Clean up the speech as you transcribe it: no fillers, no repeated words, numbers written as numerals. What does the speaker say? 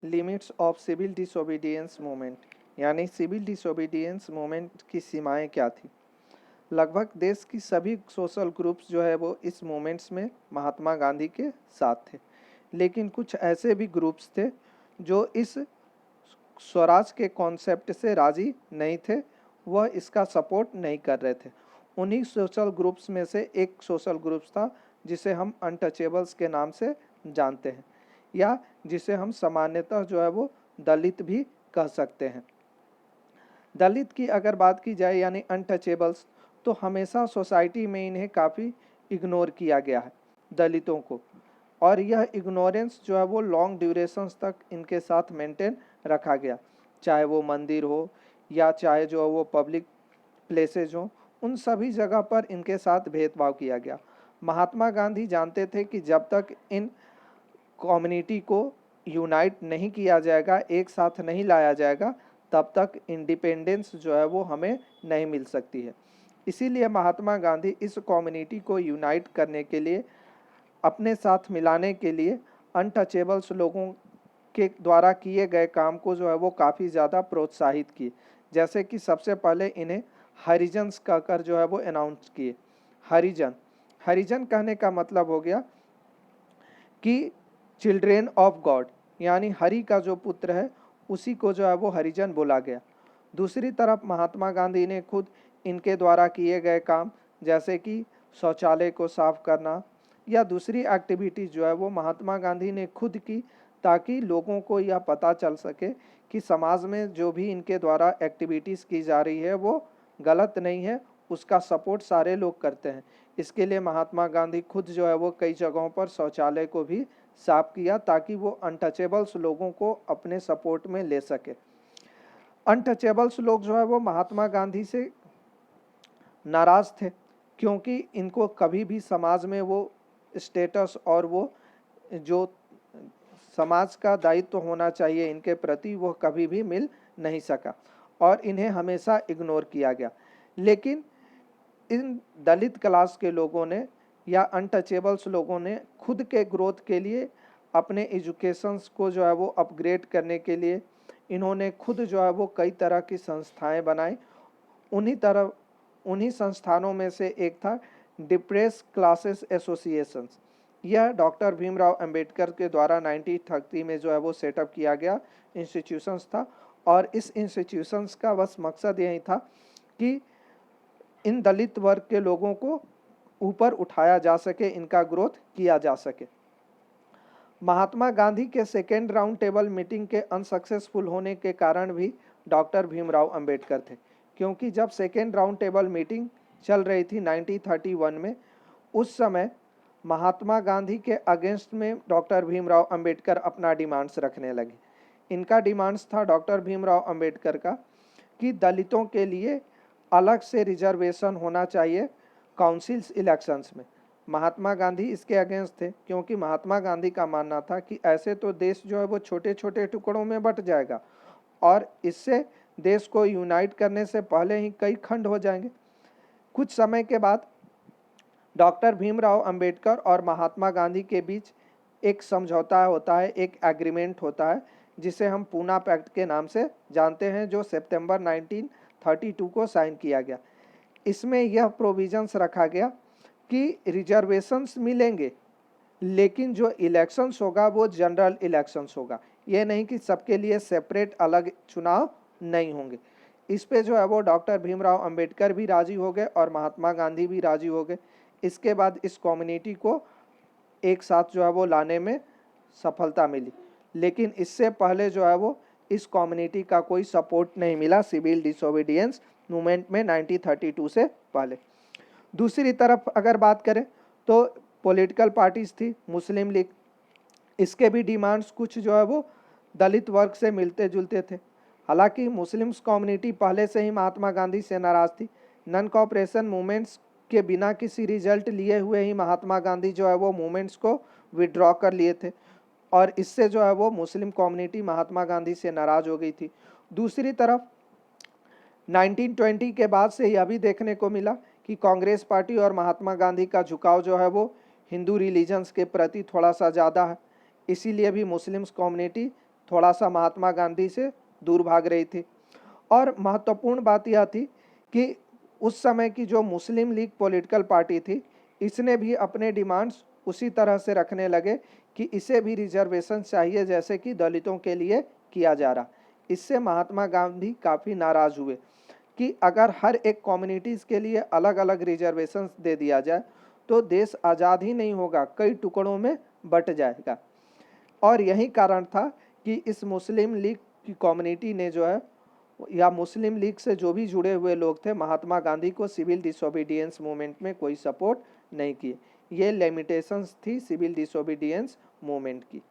Limits of civil disobedience movement, यानी civil disobedience movement की सीमाएं क्या थी। लगभग देश की सभी सोशल ग्रुप्स जो है वो इस मूवमेंट्स में महात्मा गांधी के साथ थे, लेकिन कुछ ऐसे भी ग्रुप्स थे जो इस स्वराज के कॉन्सेप्ट से राजी नहीं थे, वह इसका सपोर्ट नहीं कर रहे थे। उन्हीं सोशल ग्रुप्स में से एक सोशल ग्रुप्स था जिसे हम अनटचेबल्स के नाम से जानते हैं, या जिसे हम सामान्यतः जो है वो दलित भी कह सकते हैं। दलित की अगर बात की जाए यानी अनटचेबल्स, तो हमेशा सोसाइटी में इन्हें काफ़ी इग्नोर किया गया है, दलितों को, और यह इग्नोरेंस जो है वो लॉन्ग ड्यूरेशंस तक इनके साथ मेंटेन रखा गया, चाहे वो मंदिर हो या चाहे जो है वो पब्लिक प्लेसेज हो, उन सभी जगह पर इनके साथ भेदभाव किया गया। महात्मा गांधी जानते थे कि जब तक इन कम्युनिटी को यूनाइट नहीं किया जाएगा, एक साथ नहीं लाया जाएगा, तब तक इंडिपेंडेंस जो है वो हमें नहीं मिल सकती है। इसीलिए महात्मा गांधी इस कम्युनिटी को यूनाइट करने के लिए, अपने साथ मिलाने के लिए अनटचेबल्स लोगों के द्वारा किए गए काम को जो है वो काफ़ी ज़्यादा प्रोत्साहित किए। जैसे कि सबसे पहले इन्हें हरिजन्स कहकर जो है वो अनाउंस किए। हरिजन, हरिजन कहने का मतलब हो गया कि चिल्ड्रेन ऑफ गॉड, यानी हरि का जो पुत्र है उसी को जो है वो हरिजन बोला गया। दूसरी तरफ महात्मा गांधी ने खुद इनके द्वारा किए गए काम, जैसे कि शौचालय को साफ करना या दूसरी एक्टिविटीज जो है वो महात्मा गांधी ने खुद की, ताकि लोगों को यह पता चल सके कि समाज में जो भी इनके द्वारा एक्टिविटीज़ की जा रही है वो गलत नहीं है, उसका सपोर्ट सारे लोग करते हैं। इसके लिए महात्मा गांधी खुद जो है वो कई जगहों पर शौचालय को भी साफ किया, ताकि वो अनटचेबल्स लोगों को अपने सपोर्ट में ले सके। अनटचेबल्स लोग जो है वो महात्मा गांधी से नाराज थे, क्योंकि इनको कभी भी समाज में वो स्टेटस और वो जो समाज का दायित्व होना चाहिए इनके प्रति, वो कभी भी मिल नहीं सका और इन्हें हमेशा इग्नोर किया गया। लेकिन इन दलित क्लास के लोगों ने या अनटचेबल्स लोगों ने खुद के ग्रोथ के लिए, अपने एजुकेशंस को जो है वो अपग्रेड करने के लिए, इन्होंने खुद जो है वो कई तरह की संस्थाएं बनाई। उन्हीं संस्थानों में से एक था डिप्रेस क्लासेस एसोसिएशंस। यह डॉक्टर भीमराव अंबेडकर के द्वारा 1930 में जो है वो सेटअप किया गया इंस्टीट्यूशंस था, और इस इंस्टीट्यूशंस का बस मकसद यही था कि इन दलित वर्ग के लोगों को ऊपर उठाया जा सके, इनका ग्रोथ किया जा सके। महात्मा गांधी के सेकेंड राउंड टेबल मीटिंग के अनसक्सेसफुल होने के कारण भी डॉक्टर भीमराव अंबेडकर थे, क्योंकि जब सेकेंड राउंड टेबल मीटिंग चल रही थी 1931 में, उस समय महात्मा गांधी के अगेंस्ट में डॉक्टर भीमराव अंबेडकर अपना डिमांड्स रखने लगे। इनका डिमांड्स था डॉक्टर भीमराव अंबेडकर का कि दलितों के लिए अलग से रिजर्वेशन होना चाहिए काउंसिल्स इलेक्शंस में। महात्मा गांधी इसके अगेंस्ट थे, क्योंकि महात्मा गांधी का मानना था कि ऐसे तो देश जो है वो छोटे छोटे टुकड़ों में बंट जाएगा और इससे देश को यूनाइट करने से पहले ही कई खंड हो जाएंगे। कुछ समय के बाद डॉक्टर भीमराव अंबेडकर और महात्मा गांधी के बीच एक समझौता होता है, एक एग्रीमेंट होता है, जिसे हम पूना पैक्ट के नाम से जानते हैं, जो सितंबर 1932 को साइन किया गया। इसमें यह प्रोविजंस रखा गया कि रिजर्वेशंस मिलेंगे, लेकिन जो इलेक्शंस होगा वो जनरल इलेक्शंस होगा। ये नहीं कि सबके लिए सेपरेट अलग चुनाव नहीं होंगे। इस पे जो है वो डॉक्टर भीमराव अंबेडकर भी राजी हो गए और महात्मा गांधी भी राजी हो गए। इसके बाद इस कम्युनिटी को एक साथ जो है वो लाने में सफलता मिली, लेकिन इससे पहले जो है वो इस कम्युनिटी का कोई सपोर्ट नहीं मिला सिविल डिसोबीडियंस मूवमेंट में 1932 से पहले। दूसरी तरफ अगर बात करें तो पॉलिटिकल पार्टीज थी, मुस्लिम लीग, इसके भी डिमांड्स कुछ जो है वो दलित वर्ग से मिलते जुलते थे। हालांकि मुस्लिम्स कम्युनिटी पहले से ही महात्मा गांधी से नाराज थी। नॉन कॉपरेशन मूवमेंट्स के बिना किसी रिजल्ट लिए हुए ही महात्मा गांधी जो है वो मूवमेंट्स को विड्रॉ कर लिए थे, और इससे जो है वो मुस्लिम कम्युनिटी महात्मा गांधी से नाराज हो गई थी। दूसरी तरफ 1920 के बाद से यह भी देखने को मिला कि कांग्रेस पार्टी और महात्मा गांधी का झुकाव जो है वो हिंदू रिलीजन्स के प्रति थोड़ा सा ज़्यादा है, इसीलिए भी मुस्लिम्स कम्युनिटी थोड़ा सा महात्मा गांधी से दूर भाग रही थी। और महत्वपूर्ण बात यह थी कि उस समय की जो मुस्लिम लीग पॉलिटिकल पार्टी थी, इसने भी अपने डिमांड्स उसी तरह से रखने लगे कि इसे भी रिजर्वेशन चाहिए जैसे कि दलितों के लिए किया जा रहा। इससे महात्मा गांधी काफ़ी नाराज़ हुए कि अगर हर एक कम्युनिटीज़ के लिए अलग अलग रिजर्वेशन दे दिया जाए तो देश आज़ाद ही नहीं होगा, कई टुकड़ों में बट जाएगा। और यही कारण था कि इस मुस्लिम लीग की कम्युनिटी ने जो है, या मुस्लिम लीग से जो भी जुड़े हुए लोग थे, महात्मा गांधी को सिविल डिसोबीडियंस मूवमेंट में कोई सपोर्ट नहीं किए। ये लिमिटेशंस थी सिविल डिसोबीडियंस मूवमेंट की।